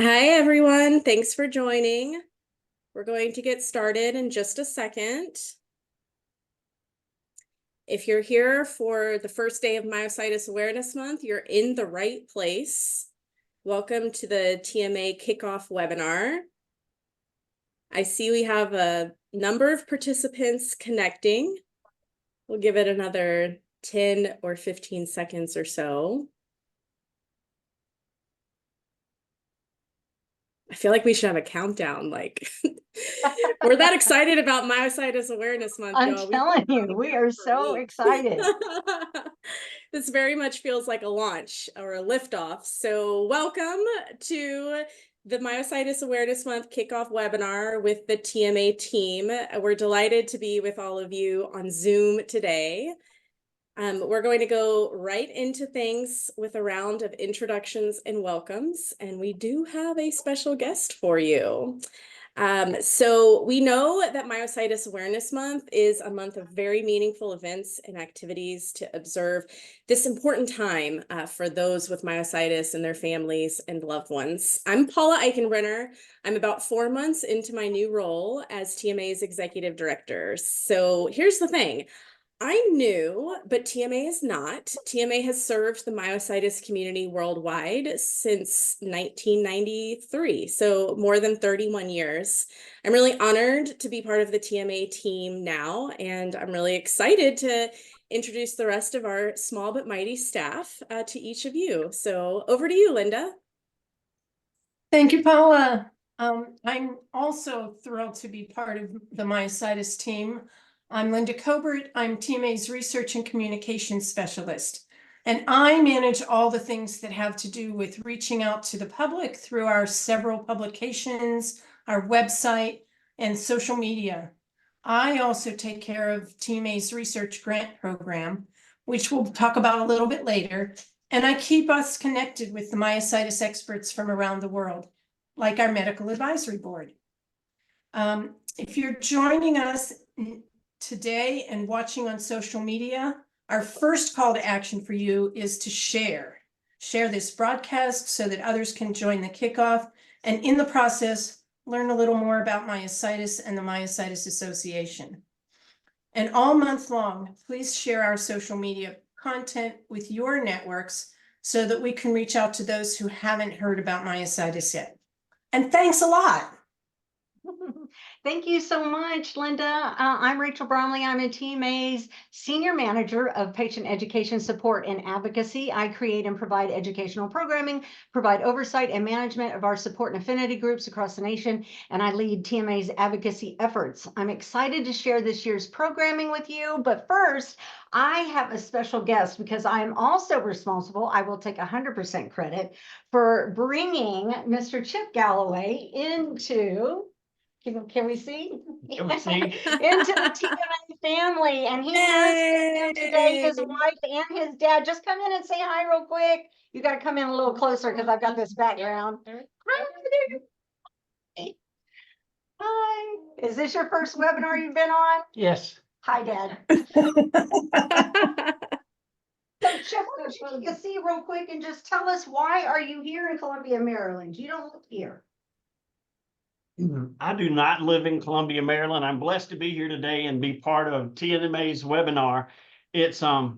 Hi, everyone. Thanks for joining. We're going to get started in just a second. If you're here for the first day of Myositis Awareness Month, you're in the right place. Welcome to the TMA Kickoff webinar. I see we have a number of participants connecting. We'll give it another 10 or 15 seconds or so. I feel like we should have a countdown, like we're that excited about Myositis Awareness Month, y'all. I'm telling you, we are so excited. This very much feels like a launch or a liftoff. So welcome to the Myositis Awareness Month kickoff webinar with the TMA team. We're delighted to be with all of you on Zoom today. We're going to go right into things with a round of introductions and welcomes, and we do have a special guest for you. So we know that Myositis Awareness Month is a month of very meaningful events and activities to observe this important time for those with myositis and their families and loved ones. I'm Paula Eichenbrenner. I'm about 4 months into my new role as TMA's executive director. So here's the thing. I'm new, but TMA is not. TMA has served the myositis community worldwide since 1993, so more than 31 years. I'm really honored to be part of the TMA team now, and I'm really excited to introduce the rest of our small but mighty staff to each of you. So over to you, Linda. Thank you, Paula. I'm also thrilled to be part of the myositis team. I'm Linda Cobert. I'm TMA's Research and Communications Specialist, and I manage all the things that have to do with reaching out to the public through our several publications, our website, and social media. I also take care of TMA's research grant program, which we'll talk about a little bit later, and I keep us connected with the myositis experts from around the world, like our medical advisory board. If you're joining us today and watching on social media, our first call to action for you is to share this broadcast so that others can join the kickoff, and in the process, learn a little more about myositis and the Myositis Association. And all month long, please share our social media content with your networks so that we can reach out to those who haven't heard about myositis yet. And thanks a lot. Thank you so much, Linda. I'm Rachel Bromley. I'm a TMA's Senior Manager of Patient Education Support and Advocacy. I create and provide educational programming, provide oversight and management of our support and affinity groups across the nation, and I lead TMA's advocacy efforts. I'm excited to share this year's programming with you, but first, I have a special guest because I am also responsible, I will take 100% credit, for bringing Mr. Chip Galloway into... Can we see? Can we see? Into the TMA family. And he's with him today, his wife and his dad. Just come in and say hi real quick. You got to come in a little closer because I've got this background. Hi. Hi. Is this your first webinar you've been on? Yes. Hi, Dad. So, Chip, you can see real quick and just tell us, why are you here in Columbia, Maryland? You don't live here. I do not live in Columbia, Maryland. I'm blessed to be here today and be part of TMA's webinar. It's a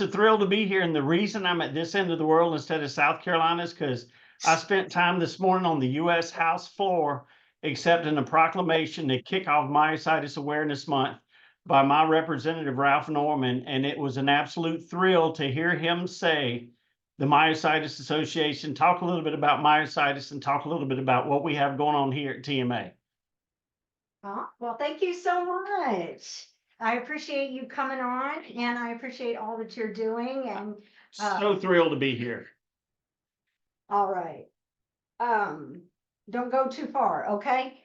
thrill to be here. And the reason I'm at this end of the world instead of South Carolina is because I spent time this morning on the U.S. House floor accepting a proclamation to kick off Myositis Awareness Month by my representative, Ralph Norman. And it was an absolute thrill to hear him say, the Myositis Association, talk a little bit about myositis and talk a little bit about what we have going on here at TMA. Well, thank you so much. I appreciate you coming on, and I appreciate all that you're doing. And so thrilled to be here. All right. Don't go too far, okay?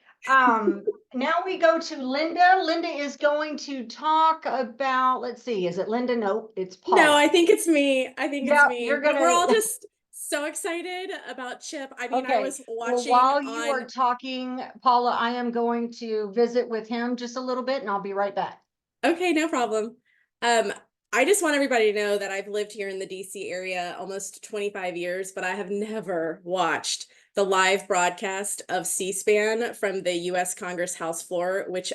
Now we go to Linda. Linda is going to talk about, let's see, is it Linda? Nope, it's Paula. No, I think it's me. It's me. You're gonna... We're all just so excited about Chip. I mean, okay. I was watching. Well, while you are talking, Paula, I am going to visit with him just a little bit, and I'll be right back. Okay, no problem. I just want everybody to know that I've lived here in the DC area almost 25 years, but I have never watched the live broadcast of C-SPAN from the US Congress House floor, which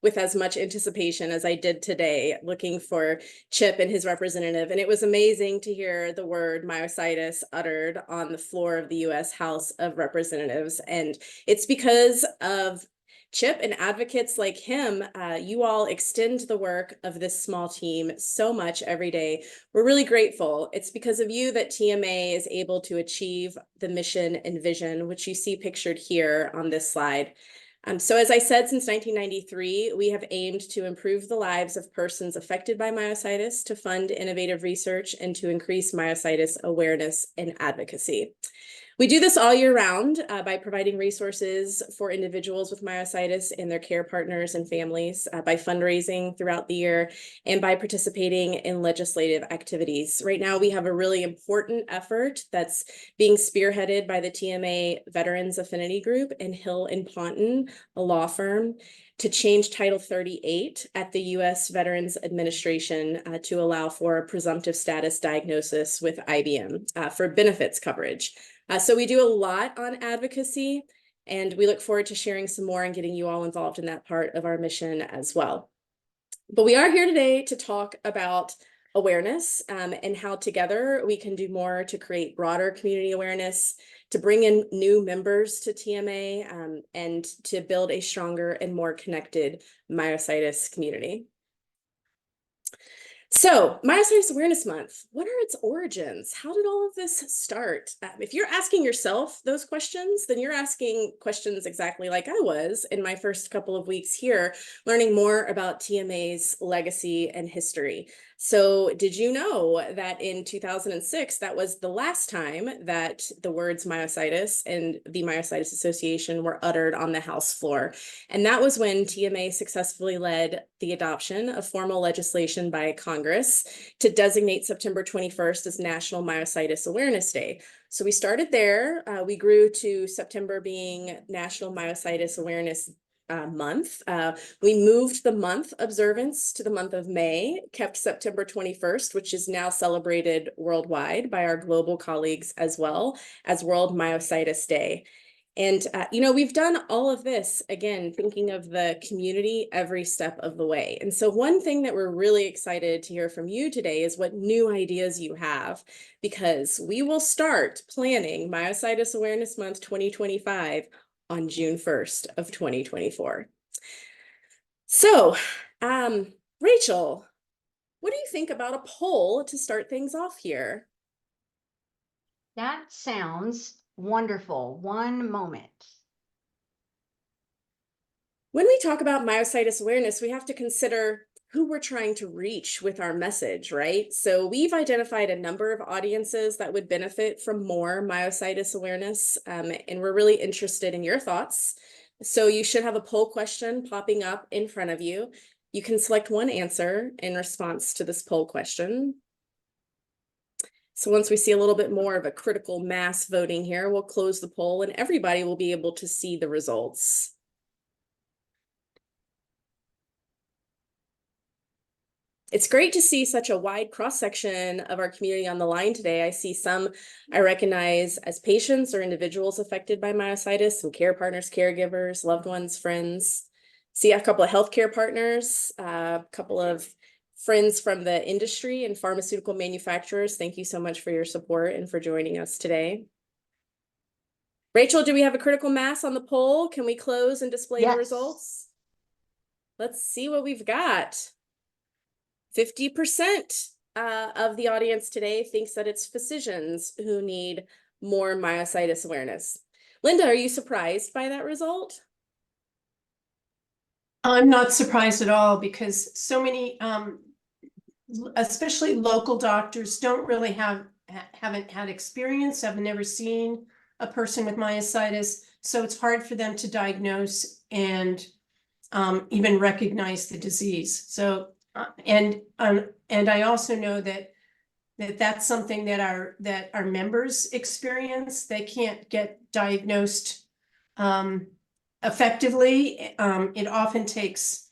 with as much anticipation as I did today, looking for Chip and his representative. And it was amazing to hear the word myositis uttered on the floor of the US House of Representatives. And it's because of Chip and advocates like him. You all extend the work of this small team so much every day. We're really grateful. It's because of you that TMA is able to achieve the mission and vision, which you see pictured here on this slide. So as I said, since 1993, we have aimed to improve the lives of persons affected by myositis, to fund innovative research, and to increase myositis awareness and advocacy. We do this all year round by providing resources for individuals with myositis and their care partners and families, by fundraising throughout the year, and by participating in legislative activities. Right now, we have a really important effort that's being spearheaded by the TMA Veterans Affinity Group and Hill and Ponton, a law firm, to change Title 38 at the U.S. Veterans Administration to allow for a presumptive status diagnosis with IBM for benefits coverage. So we do a lot on advocacy, and we look forward to sharing some more and getting you all involved in that part of our mission as well. But we are here today to talk about awareness and how together we can do more to create broader community awareness, to bring in new members to TMA, and to build a stronger and more connected myositis community. So, Myositis Awareness Month, what are its origins? How did all of this start? If you're asking yourself those questions, then you're asking questions exactly like I was in my first couple of weeks here, learning more about TMA's legacy and history. So, did you know that in 2006, that was the last time that the words myositis and the Myositis Association were uttered on the House floor? And that was when TMA successfully led the adoption of formal legislation by Congress to designate September 21st as National Myositis Awareness Day. So we started there. We grew to September being National Myositis Awareness Month. We moved the month observance to the month of May, kept September 21st, which is now celebrated worldwide by our global colleagues as well as World Myositis Day. And, we've done all of this, again, thinking of the community every step of the way. And so one thing that we're really excited to hear from you today is what new ideas you have, because we will start planning Myositis Awareness Month 2025 on June 1st of 2024. So, Rachel, what do you think about a poll to start things off here? That sounds wonderful. One moment. When we talk about myositis awareness, we have to consider who we're trying to reach with our message, right? So we've identified a number of audiences that would benefit from more myositis awareness, and we're really interested in your thoughts. So you should have a poll question popping up in front of you. You can select one answer in response to this poll question. So once we see a little bit more of a critical mass voting here, we'll close the poll and everybody will be able to see the results. It's great to see such a wide cross-section of our community on the line today. I see some I recognize as patients or individuals affected by myositis, some care partners, caregivers, loved ones, friends. See a couple of healthcare partners, a couple of friends from the industry and pharmaceutical manufacturers. Thank you so much for your support and for joining us today. Rachel, do we have a critical mass on the poll? Can we close and display the results? Let's see what we've got. 50% of the audience today thinks that it's physicians who need more myositis awareness. Linda, are you surprised by that result? I'm not surprised at all, because so many, especially local doctors, don't really haven't had experience, have never seen a person with myositis, so it's hard for them to diagnose and even recognize the disease. So and I also know that that's something that our members experience. They can't get diagnosed effectively. It often takes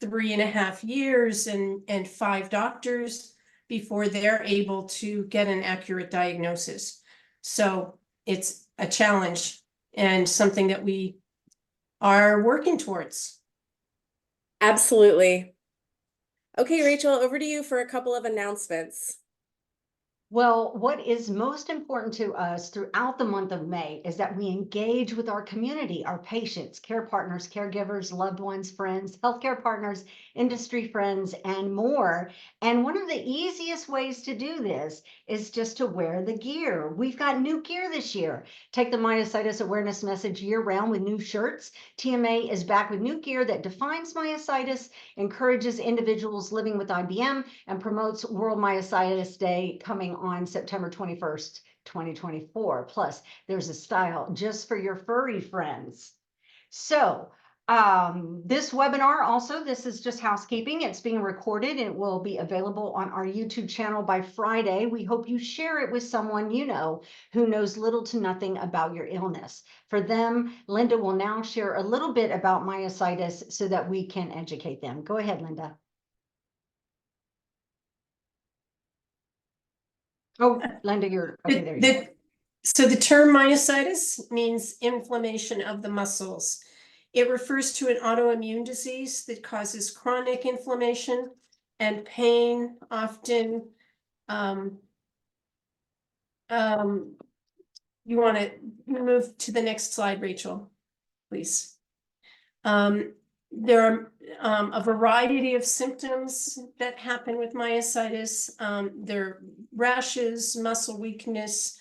3.5 years and 5 doctors before they're able to get an accurate diagnosis. So it's a challenge and something that we are working towards. Absolutely. Okay, Rachel, over to you for a couple of announcements. Well, what is most important to us throughout the month of May is that we engage with our community, our patients, care partners, caregivers, loved ones, friends, healthcare partners, industry friends, and more. And one of the easiest ways to do this is just to wear the gear. We've got new gear this year. Take the myositis awareness message year-round with new shirts. TMA is back with new gear that defines myositis, encourages individuals living with IBM, and promotes World Myositis Day coming on September 21st, 2024. Plus, there's a style just for your furry friends. So this webinar also, this is just housekeeping. It's being recorded and it will be available on our YouTube channel by Friday. We hope you share it with someone you know who knows little to nothing about your illness. For them, Linda will now share a little bit about myositis so that we can educate them. Go ahead, Linda. Oh, Linda, you're okay. There you go. So the term myositis means inflammation of the muscles. It refers to an autoimmune disease that causes chronic inflammation and pain, often. You want to move to the next slide, Rachel, please. There are a variety of symptoms that happen with myositis. There are rashes, muscle weakness,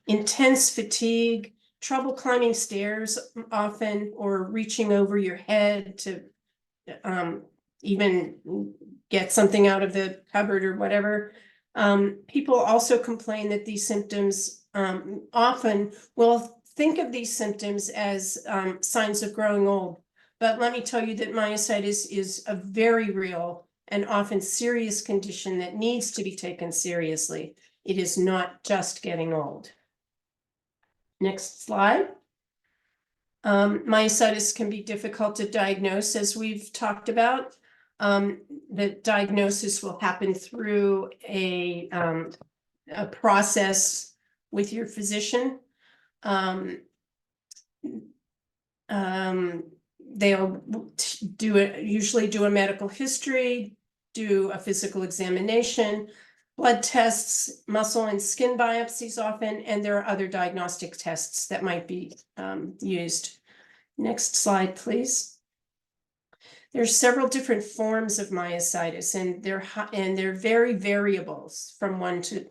intense fatigue, trouble climbing stairs often, or reaching over your head to even get something out of the cupboard or whatever. People also complain that these symptoms often will think of these symptoms as signs of growing old. But let me tell you that myositis is a very real and often serious condition that needs to be taken seriously. It is not just getting old. Next slide. Myositis can be difficult to diagnose, as we've talked about. The diagnosis will happen through a process with your physician. They'll usually do a medical history, do a physical examination, blood tests, muscle and skin biopsies often, and there are other diagnostic tests that might be used. Next slide, please. There's several different forms of myositis, and they're very variable from one to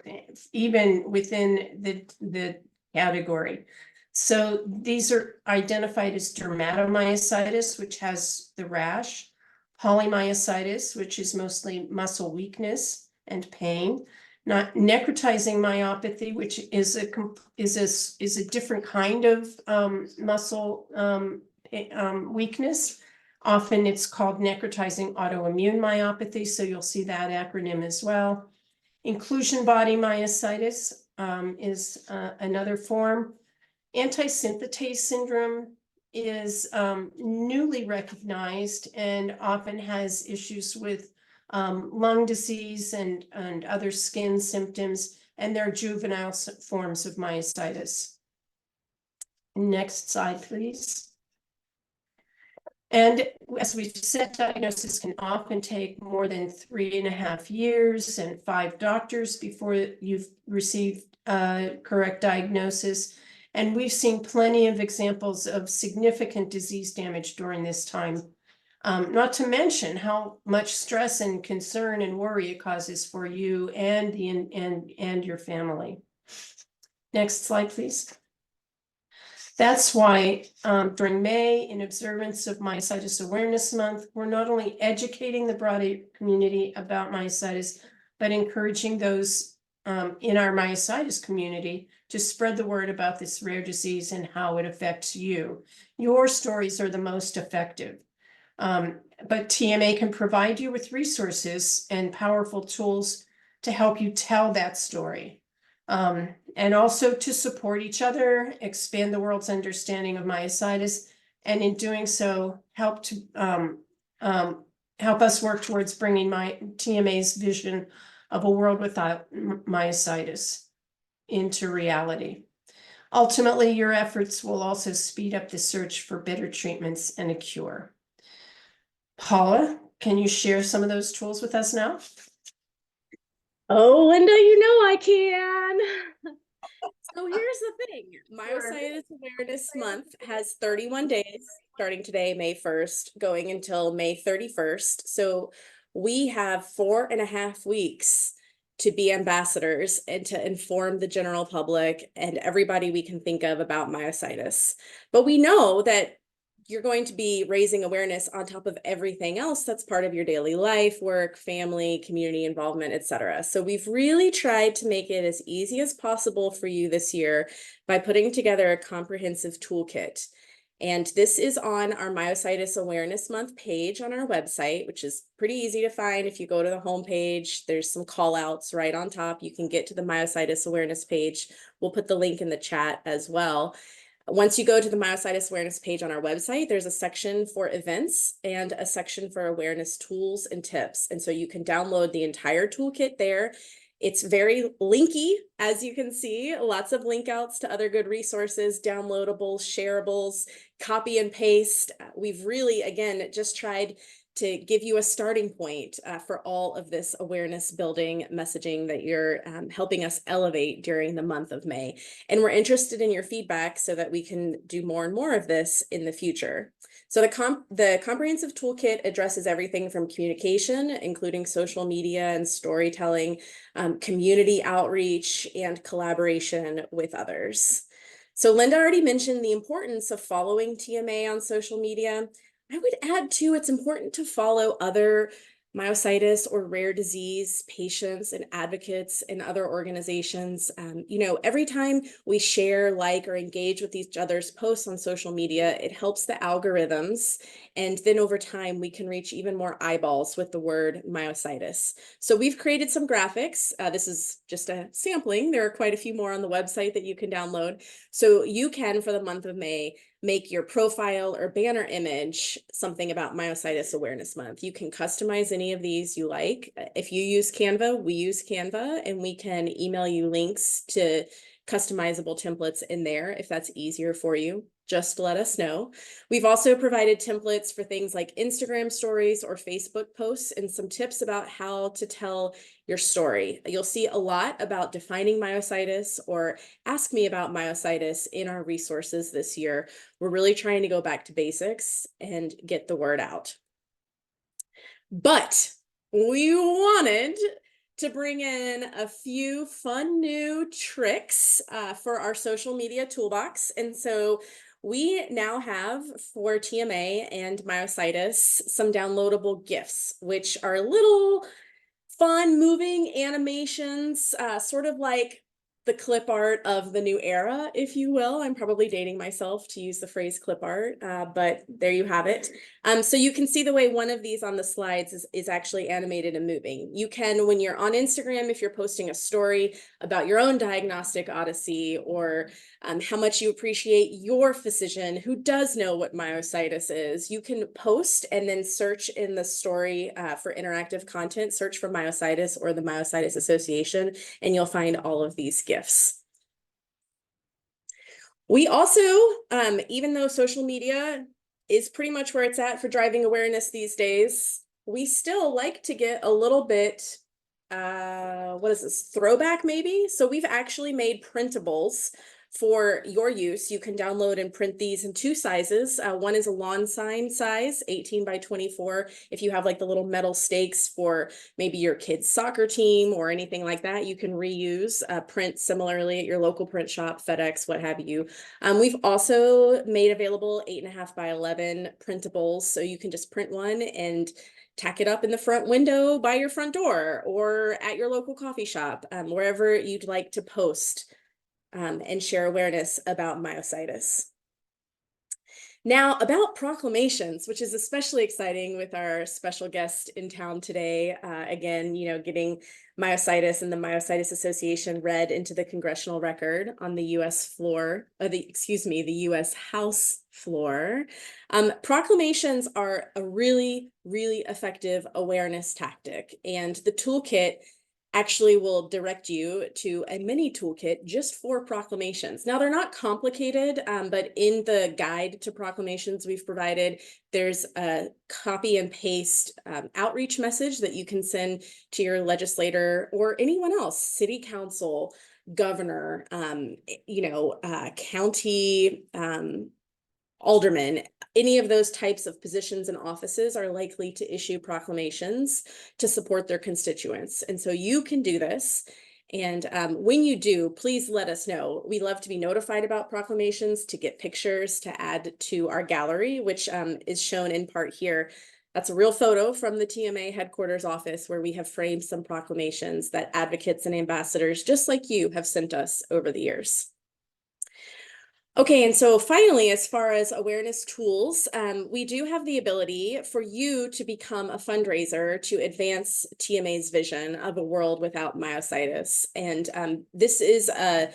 even within the category. So these are identified as dermatomyositis, which has the rash, polymyositis, which is mostly muscle weakness and pain, not necrotizing myopathy, which is a different kind of muscle weakness. Often it's called necrotizing autoimmune myopathy, so you'll see that acronym as well. Inclusion body myositis is another form. Antisynthetase syndrome is newly recognized and often has issues with lung disease and other skin symptoms, and there are juvenile forms of myositis. Next slide, please. And as we said, diagnosis can often take more than 3.5 years and 5 doctors before you've received correct diagnosis. And we've seen plenty of examples of significant disease damage during this time. Not to mention how much stress and concern and worry it causes for you and your family. Next slide, please. That's why during May, in observance of Myositis Awareness Month, we're not only educating the broader community about myositis, but encouraging those in our myositis community to spread the word about this rare disease and how it affects you. Your stories are the most effective. But TMA can provide you with resources and powerful tools to help you tell that story. And also to support each other, expand the world's understanding of myositis, and in doing so, help us work towards bringing TMA's vision of a world without myositis into reality. Ultimately, your efforts will also speed up the search for better treatments and a cure. Paula, can you share some of those tools with us now? Oh, Linda, you know I can. So here's the thing. Myositis Awareness Month has 31 days, starting today, May 1st, going until May 31st. So we have 4.5 weeks to be ambassadors and to inform the general public and everybody we can think of about myositis. But we know that you're going to be raising awareness on top of everything else that's part of your daily life, work, family, community involvement, etc. So we've really tried to make it as easy as possible for you this year by putting together a comprehensive toolkit. And this is on our Myositis Awareness Month page on our website, which is pretty easy to find. If you go to the homepage, there's some call outs right on top. You can get to the Myositis Awareness page. We'll put the link in the chat as well. Once you go to the Myositis Awareness page on our website, there's a section for events and a section for awareness tools and tips. And so you can download the entire toolkit there. It's very linky, as you can see, lots of link outs to other good resources, downloadables, shareables, copy and paste. We've really, again, just tried to give you a starting point for all of this awareness building messaging that you're helping us elevate during the month of May. And we're interested in your feedback so that we can do more and more of this in the future. So the comprehensive toolkit addresses everything from communication, including social media and storytelling, community outreach, and collaboration with others. So Linda already mentioned the importance of following TMA on social media. I would add too, it's important to follow other myositis or rare disease patients and advocates and other organizations. Every time we share, like, or engage with each other's posts on social media, it helps the algorithms. And then over time, we can reach even more eyeballs with the word myositis. So we've created some graphics. This is just a sampling. There are quite a few more on the website that you can download. So you can, for the month of May, make your profile or banner image something about Myositis Awareness Month. You can customize any of these you like. If you use Canva, we use Canva, and we can email you links to customizable templates in there if that's easier for you. Just let us know. We've also provided templates for things like Instagram stories or Facebook posts and some tips about how to tell your story. You'll see a lot about defining myositis or ask me about myositis in our resources this year. We're really trying to go back to basics and get the word out. But we wanted to bring in a few fun new tricks for our social media toolbox. And so we now have for TMA and myositis some downloadable GIFs, which are little fun moving animations, sort of like the clip art of the new era, if you will. I'm probably dating myself to use the phrase clip art, but there you have it. So you can see the way one of these on the slides is actually animated and moving. You can, when you're on Instagram, if you're posting a story about your own diagnostic odyssey or how much you appreciate your physician who does know what myositis is, you can post and then search in the story for interactive content, search for myositis or the Myositis Association, and you'll find all of these GIFs. We also, even though social media is pretty much where it's at for driving awareness these days, we still like to get a little bit, what is this, throwback maybe? So we've actually made printables for your use. You can download and print these in two sizes. One is a lawn sign size, 18 by 24. If you have like the little metal stakes for maybe your kid's soccer team or anything like that, you can reuse, print similarly at your local print shop, FedEx, what have you. We've also made available 8.5 by 11 printables. So you can just print one and tack it up in the front window by your front door or at your local coffee shop, wherever you'd like to post and share awareness about myositis. Now, about proclamations, which is especially exciting with our special guest in town today. Again, getting myositis and the Myositis Association read into the congressional record on the U.S. floor, the U.S. House floor. Proclamations are a really, really effective awareness tactic, and the toolkit actually will direct you to a mini toolkit just for proclamations. Now, they're not complicated, but in the guide to proclamations we've provided, there's a copy and paste outreach message that you can send to your legislator or anyone else, city council, governor, county alderman. Any of those types of positions and offices are likely to issue proclamations to support their constituents. And so you can do this. And when you do, please let us know. We love to be notified about proclamations, to get pictures, to add to our gallery, which is shown in part here. That's a real photo from the TMA headquarters office where we have framed some proclamations that advocates and ambassadors just like you have sent us over the years. Okay, and so finally, as far as awareness tools, we do have the ability for you to become a fundraiser to advance TMA's vision of a world without myositis. And this is a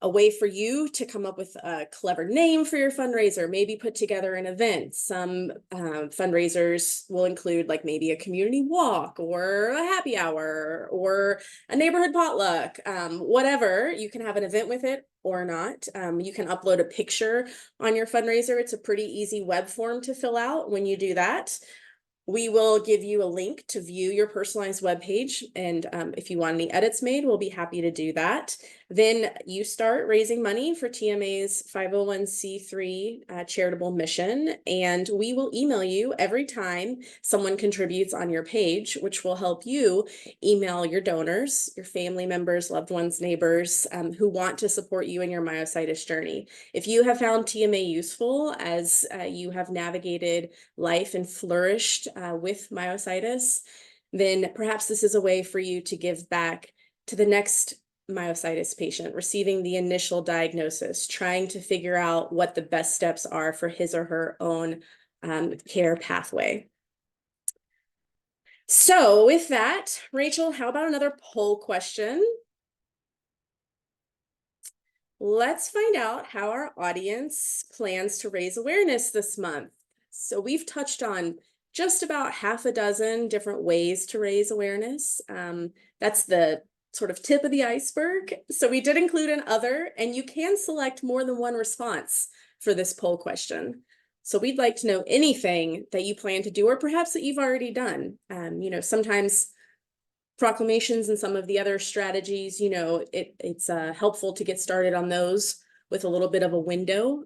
way for you to come up with a clever name for your fundraiser, maybe put together an event. Some fundraisers will include like maybe a community walk or a happy hour or a neighborhood potluck, whatever. You can have an event with it or not. You can upload a picture on your fundraiser. It's a pretty easy web form to fill out. When you do that, we will give you a link to view your personalized web page. And if you want any edits made, we'll be happy to do that. Then you start raising money for TMA's 501c3 charitable mission. And we will email you every time someone contributes on your page, which will help you email your donors, your family members, loved ones, neighbors who want to support you in your myositis journey. If you have found TMA useful as you have navigated life and flourished with myositis, then perhaps this is a way for you to give back to the next myositis patient receiving the initial diagnosis, trying to figure out what the best steps are for his or her own care pathway. So with that, Rachel, how about another poll question? Let's find out how our audience plans to raise awareness this month. So we've touched on just about half a dozen different ways to raise awareness. That's the sort of tip of the iceberg. So we did include an other, and you can select more than one response for this poll question. So we'd like to know anything that you plan to do, or perhaps that you've already done. Sometimes proclamations and some of the other strategies, it's helpful to get started on those with a little bit of a window.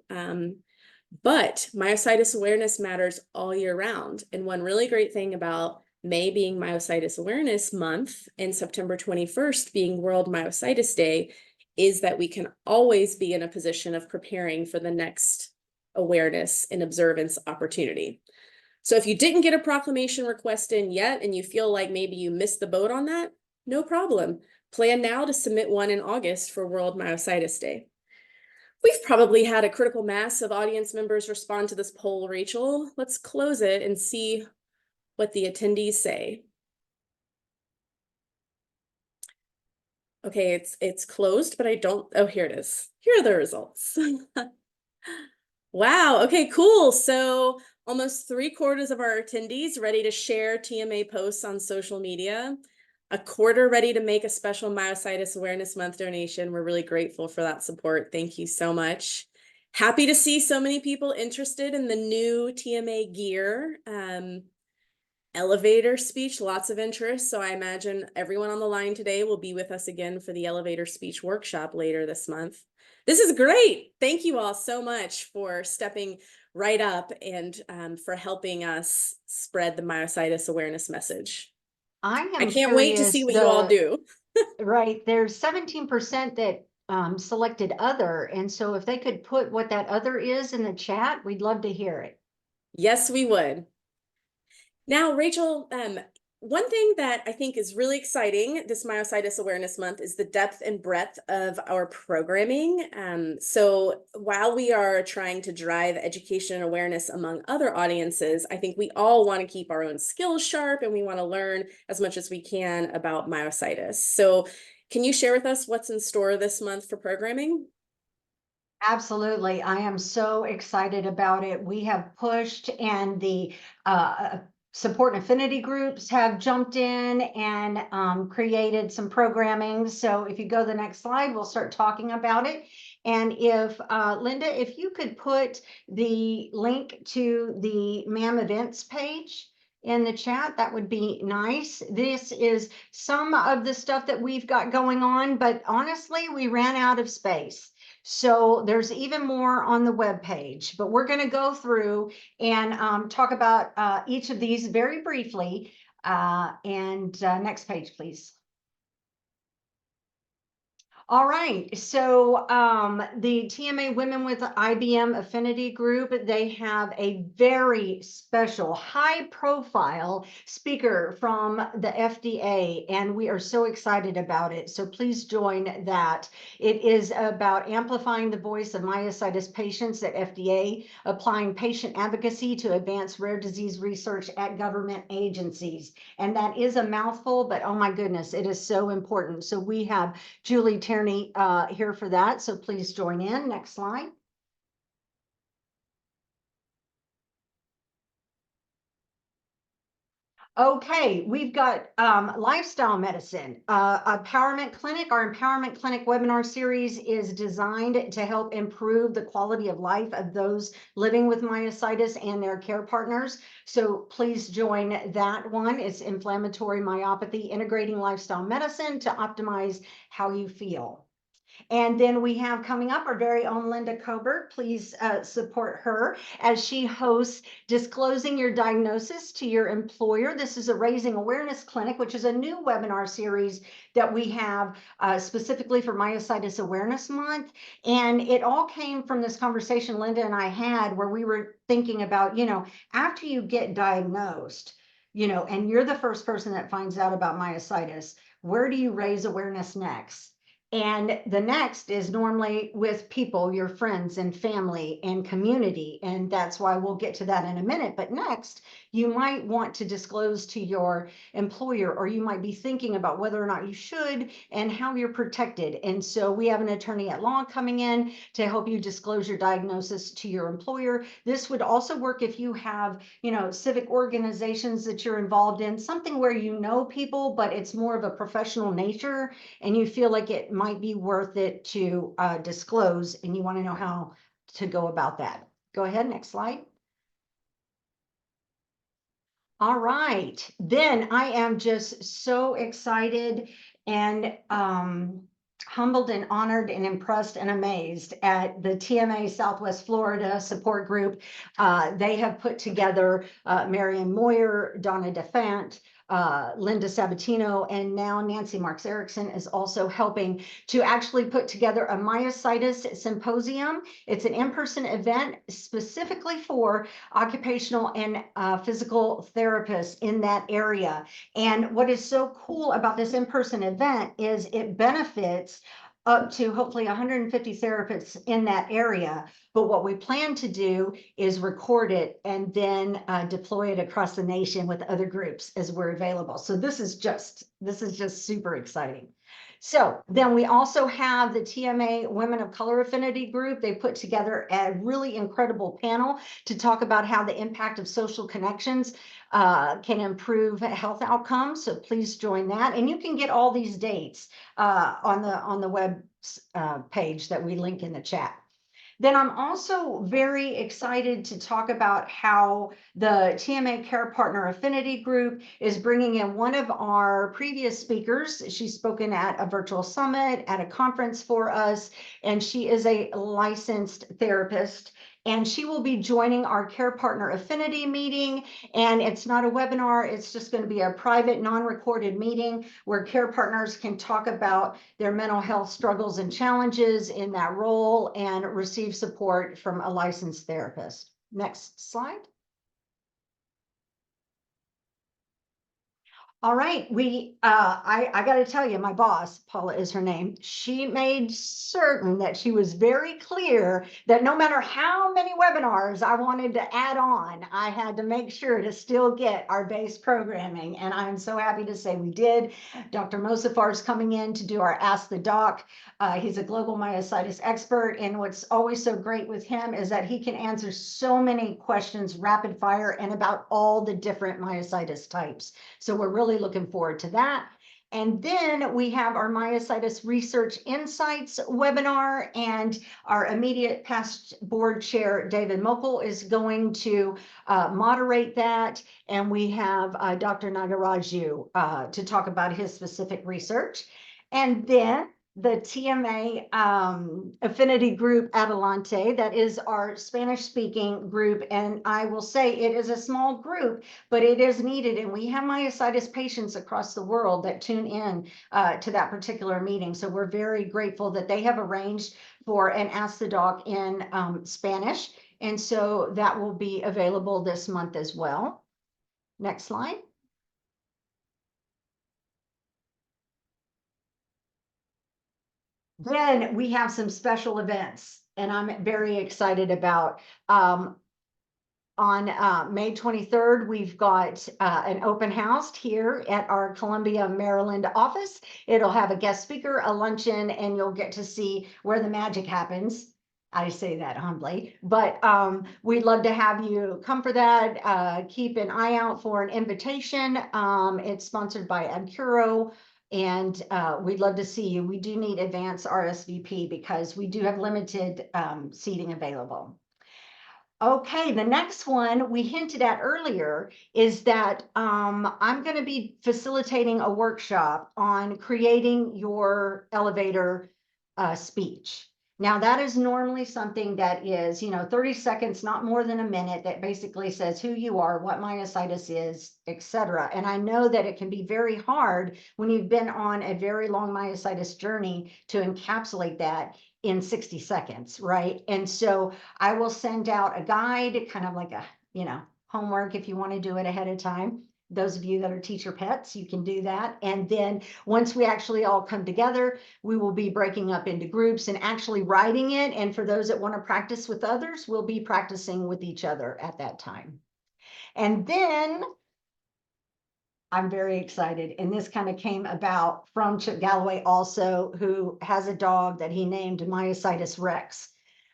But myositis awareness matters all year round. And one really great thing about May being Myositis Awareness Month and September 21st being World Myositis Day is that we can always be in a position of preparing for the next awareness and observance opportunity. So if you didn't get a proclamation request in yet and you feel like maybe you missed the boat on that, no problem. Plan now to submit one in August for World Myositis Day. We've probably had a critical mass of audience members respond to this poll, Rachel. Let's close it and see what the attendees say. Okay, it's closed, but oh, here it is. Here are the results. Wow, okay, cool. So almost 3/4 of our attendees ready to share TMA posts on social media. 1/4 ready to make a special Myositis Awareness Month donation. We're really grateful for that support. Thank you so much. Happy to see so many people interested in the new TMA gear. Elevator speech, lots of interest. So I imagine everyone on the line today will be with us again for the elevator speech workshop later this month. This is great. Thank you all so much for stepping right up and for helping us spread the myositis awareness message. I can't wait to see what you all do. Right, there's 17% that selected other, and so if they could put what that other is in the chat, we'd love to hear it. Yes, we would. Now, Rachel, one thing that I think is really exciting this Myositis Awareness Month is the depth and breadth of our programming. So while we are trying to drive education and awareness among other audiences, I think we all want to keep our own skills sharp and we want to learn as much as we can about myositis. So can you share with us what's in store this month for programming? Absolutely. I am so excited about it. We have pushed, and the support and affinity groups have jumped in and created some programming. So if you go to the next slide, we'll start talking about it. And if Linda, if you could put the link to the MAM events page in the chat, that would be nice. This is some of the stuff that we've got going on, but honestly, we ran out of space. So there's even more on the web page, but we're going to go through and talk about each of these very briefly. Next page, please. All right, so the TMA Women with IBM Affinity Group, they have a very special, high-profile speaker from the FDA, and we are so excited about it. So please join that. It is about amplifying the voice of myositis patients at FDA, applying patient advocacy to advance rare disease research at government agencies. And that is a mouthful, but oh my goodness, it is so important. So we have Julie Tierney here for that, so please join in. Next slide. Okay, we've got lifestyle medicine, empowerment clinic. Our empowerment clinic webinar series is designed to help improve the quality of life of those living with myositis and their care partners. So please join that one. It's inflammatory myopathy, integrating lifestyle medicine to optimize how you feel. And then we have coming up our very own Linda Cobert. Please support her as she hosts Disclosing Your Diagnosis to Your Employer. This is a Raising Awareness Clinic, which is a new webinar series that we have specifically for Myositis Awareness Month. And it all came from this conversation Linda and I had where we were thinking about, after you get diagnosed, and you're the first person that finds out about myositis, where do you raise awareness next? And the next is normally with people, your friends and family and community. And that's why we'll get to that in a minute. But next, you might want to disclose to your employer, or you might be thinking about whether or not you should and how you're protected. And so we have an attorney at law coming in to help you disclose your diagnosis to your employer. This would also work if you have, civic organizations that you're involved in, something where you know people, but it's more of a professional nature and you feel like it might be worth it to disclose, and you want to know how to go about that. Go ahead, next slide. All right, then I am just so excited and humbled and honored and impressed and amazed at the TMA Southwest Florida support group. They have put together Marion Moyer, Donna DeFant, Linda Sabatino, and now Nancy Marks Erickson is also helping to actually put together a myositis symposium. It's an in-person event specifically for occupational and physical therapists in that area. And what is so cool about this in-person event is it benefits up to hopefully 150 therapists in that area. But what we plan to do is record it and then deploy it across the nation with other groups as we're available. So this is just super exciting. So then we also have the TMA Women of Color Affinity Group. They put together a really incredible panel to talk about how the impact of social connections can improve health outcomes. So please join that. And you can get all these dates on the web page that we link in the chat. Then I'm also very excited to talk about how the TMA Care Partner Affinity Group is bringing in one of our previous speakers. She's spoken at a virtual summit, at a conference for us, and she is a licensed therapist. And she will be joining our Care Partner Affinity meeting. And it's not a webinar, it's just going to be a private, non-recorded meeting where care partners can talk about their mental health struggles and challenges in that role and receive support from a licensed therapist. Next slide. All right, I got to tell you, my boss, Paula is her name, she made certain that she was very clear that no matter how many webinars I wanted to add on, I had to make sure to still get our base programming. And I'm so happy to say we did. Dr. Mosafar is coming in to do our Ask the Doc. He's a global myositis expert. And what's always so great with him is that he can answer so many questions rapid fire and about all the different myositis types. So we're really looking forward to that. And then we have our Myositis Research Insights webinar, and our immediate past board chair, David Mokel, is going to moderate that. And we have Dr. Nagaraju to talk about his specific research. And then the TMA affinity group Adelante, that is our Spanish speaking group. And I will say it is a small group, but it is needed. And we have myositis patients across the world that tune in to that particular meeting. So we're very grateful that they have arranged for an Ask the Doc in Spanish. And so that will be available this month as well. Next slide. Then we have some special events, and I'm very excited about. On May 23rd, we've got an open house here at our Columbia, Maryland office. It'll have a guest speaker, a luncheon, and you'll get to see where the magic happens. I say that humbly, but we'd love to have you come for that. Keep an eye out for an invitation. It's sponsored by Abcuro. And we'd love to see you. We do need advance RSVP because we do have limited seating available. Okay, the next one we hinted at earlier is that I'm going to be facilitating a workshop on creating your elevator speech. Now, that is normally something that is, 30 seconds, not more than a minute, that basically says who you are, what myositis is, etc. And I know that it can be very hard when you've been on a very long myositis journey to encapsulate that in 60 seconds, right? And so I will send out a guide, kind of like a, homework if you want to do it ahead of time. Those of you that are teacher pets, you can do that. And then once we actually all come together, we will be breaking up into groups and actually writing it. And for those that want to practice with others, we'll be practicing with each other at that time. And then I'm very excited. And this kind of came about from Chip Galloway also, who has a dog that he named Myositis Rex.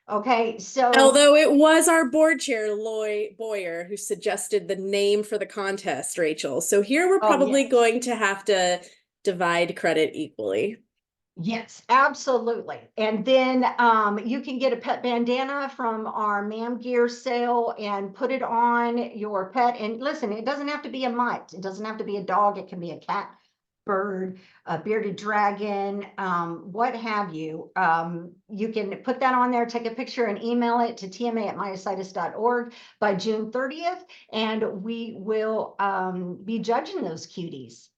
Okay, so although it was our board chair, Loy Boyer, who suggested the name for the contest, Rachel. So here we're probably going to have to divide credit equally. Yes, absolutely. And then you can get a pet bandana from our Mam Gear sale and put it on your pet. And listen, it doesn't have to be a mutt. It doesn't have to be a dog. It can be a cat, bird, a bearded dragon, what have you. You can put that on there, take a picture and email it to tma@myositis.org by June 30th. And we will be judging those cuties.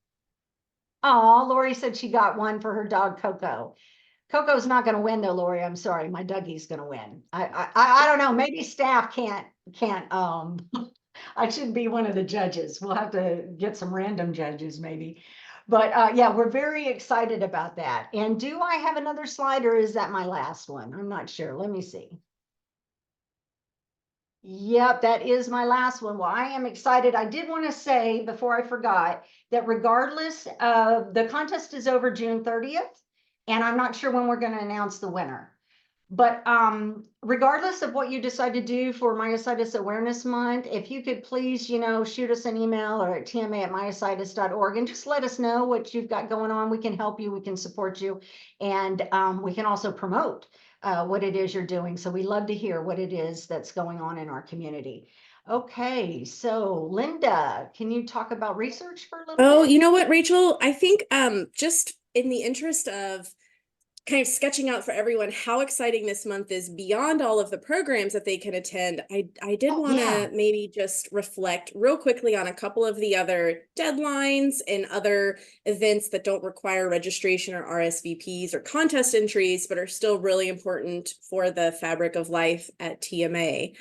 Oh, Lori said she got one for her dog, Coco. Coco's not going to win though, Lori. I'm sorry. My Dougie's going to win. I don't know. Maybe staff can't, I should be one of the judges. We'll have to get some random judges maybe. But yeah, we're very excited about that. And do I have another slide or is that my last one? I'm not sure. Let me see. Yep, that is my last one. Well, I am excited. I did want to say before I forgot that regardless of the contest is over June 30th, and I'm not sure when we're going to announce the winner. But regardless of what you decide to do for Myositis Awareness Month, if you could please, shoot us an email or at tma@myositis.org and just let us know what you've got going on. We can help you. We can support you. And we can also promote what it is you're doing. So we love to hear what it is that's going on in our community. Okay, so Linda, can you talk about research for a little bit? Oh, you know what, Rachel? I think just in the interest of kind of sketching out for everyone how exciting this month is beyond all of the programs that they can attend, I did want to maybe just reflect real quickly on a couple of the other deadlines and other events that don't require registration or RSVPs or contest entries, but are still really important for the fabric of life at TMA.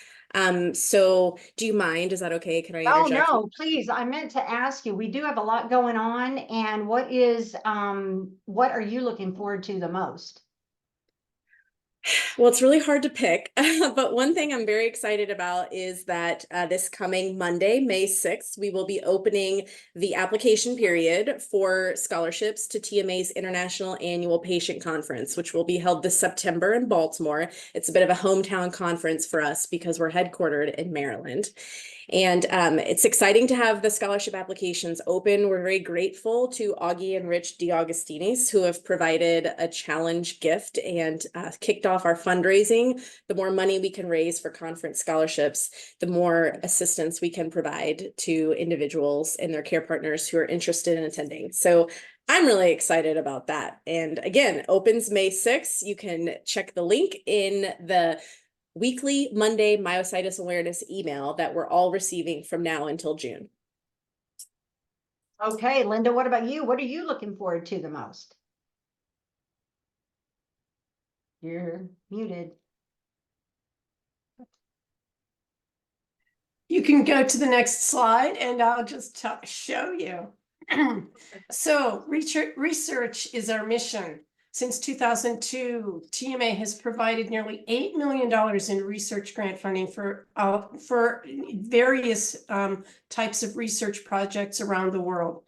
So do you mind? Is that okay? Can I Oh, interject? no, please. I meant to ask you, we do have a lot going on, and what are you looking forward to the most? Well, it's really hard to pick, but one thing I'm very excited about is that this coming Monday, May 6th, we will be opening the application period for scholarships to TMA's International Annual Patient Conference, which will be held this September in Baltimore. It's a bit of a hometown conference for us because we're headquartered in Maryland. And it's exciting to have the scholarship applications open. We're very grateful to Augie and Rich DeAugustinis, who have provided a challenge gift and kicked off our fundraising. The more money we can raise for conference scholarships, the more assistance we can provide to individuals and their care partners who are interested in attending. So I'm really excited about that. And again, opens May 6th. You can check the link in the weekly Monday myositis awareness email that we're all receiving from now until June. Okay, Linda, what about you? What are you looking forward to the most? You're muted. You can go to the next slide and I'll just show you. So research is our mission. Since 2002, TMA has provided nearly $8 million in research grant funding for various types of research projects around the world.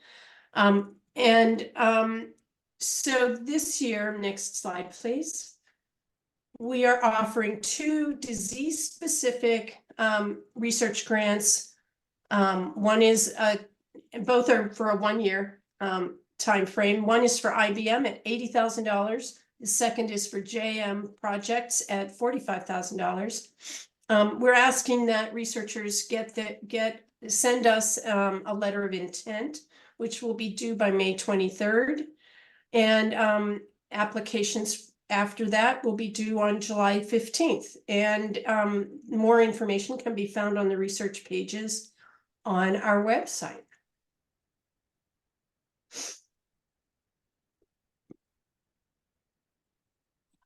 So this year, next slide, please. We are offering 2 disease-specific research grants. One is both are for a 1-year time frame. One is for IBM at $80,000. The second is for JM projects at $45,000. We're asking that researchers send us a letter of intent, which will be due by May 23rd, and applications after that will be due on July 15th. And more information can be found on the research pages on our website.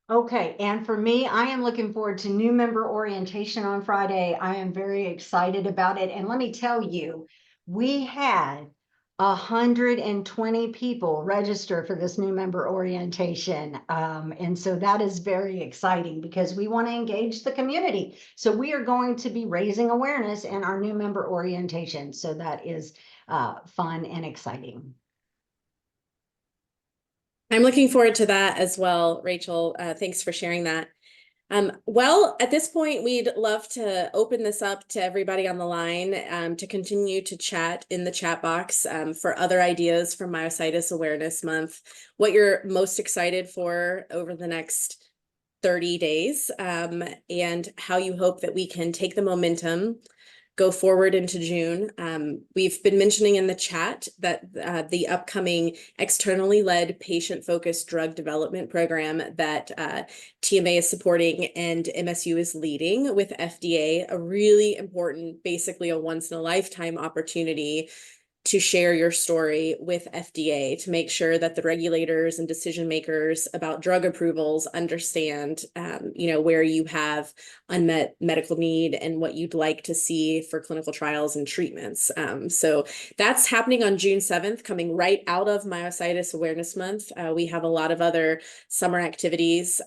Okay, and for me, I am looking forward to new member orientation on Friday. I am very excited about it. And let me tell you, we had 120 people register for this new member orientation. And so that is very exciting because we want to engage the community. So we are going to be raising awareness in our new member orientation. So that is fun and exciting. I'm looking forward to that as well, Rachel. Thanks for sharing that. Well, at this point, we'd love to open this up to everybody on the line to continue to chat in the chat box for other ideas for Myositis Awareness Month, what you're most excited for over the next 30 days, and how you hope that we can take the momentum, go forward into June. We've been mentioning in the chat that the upcoming externally led patient-focused drug development program that TMA is supporting and MSU is leading with FDA, a really important, basically a once-in-a-lifetime opportunity to share your story with FDA to make sure that the regulators and decision makers about drug approvals understand, where you have unmet medical need and what you'd like to see for clinical trials and treatments. So that's happening on June 7th, coming right out of Myositis Awareness Month. We have a lot of other summer activities.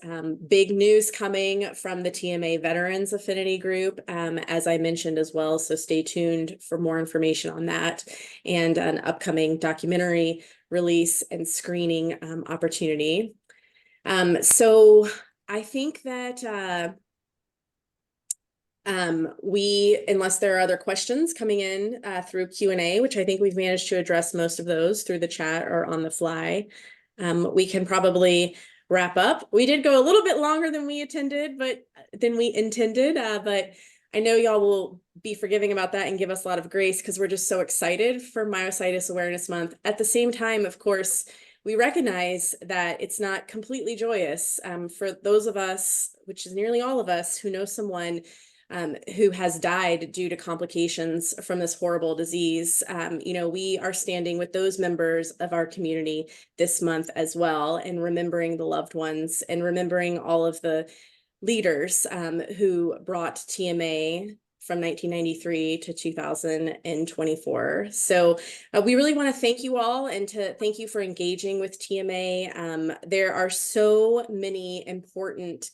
Big news coming from the TMA Veterans Affinity Group, as I mentioned as well. So stay tuned for more information on that, and an upcoming documentary release and screening opportunity. So I think that unless there are other questions coming in through Q&A, which I think we've managed to address most of those through the chat or on the fly, we can probably wrap up. We did go a little bit longer than we intended, but I know y'all will be forgiving about that and give us a lot of grace because we're just so excited for Myositis Awareness Month. At the same time, of course, we recognize that it's not completely joyous for those of us, which is nearly all of us, who know someone who has died due to complications from this horrible disease. We are standing with those members of our community this month as well, and remembering the loved ones and remembering all of the leaders who brought TMA from 1993 to 2024. So we really want to thank you all and to thank you for engaging with TMA. There are so many important,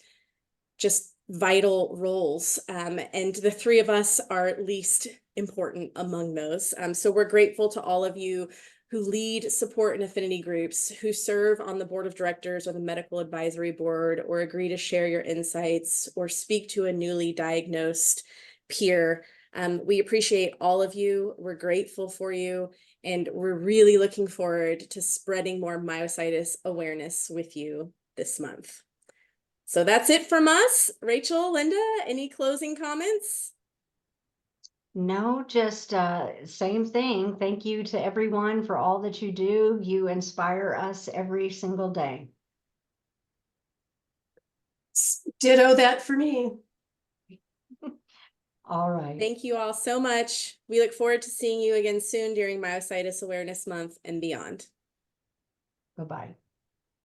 just vital roles, and the three of us are least important among those. So we're grateful to all of you who lead support and affinity groups, who serve on the board of directors or the medical advisory board, or agree to share your insights or speak to a newly diagnosed peer. We appreciate all of you. We're grateful for you, and we're really looking forward to spreading more myositis awareness with you this month. So that's it from us. Rachel, Linda, any closing comments? No, just same thing. Thank you to everyone for all that you do. You inspire us every single day. Ditto that for me. All right. Thank you all so much. We look forward to seeing you again soon during Myositis Awareness Month and beyond. Bye-bye.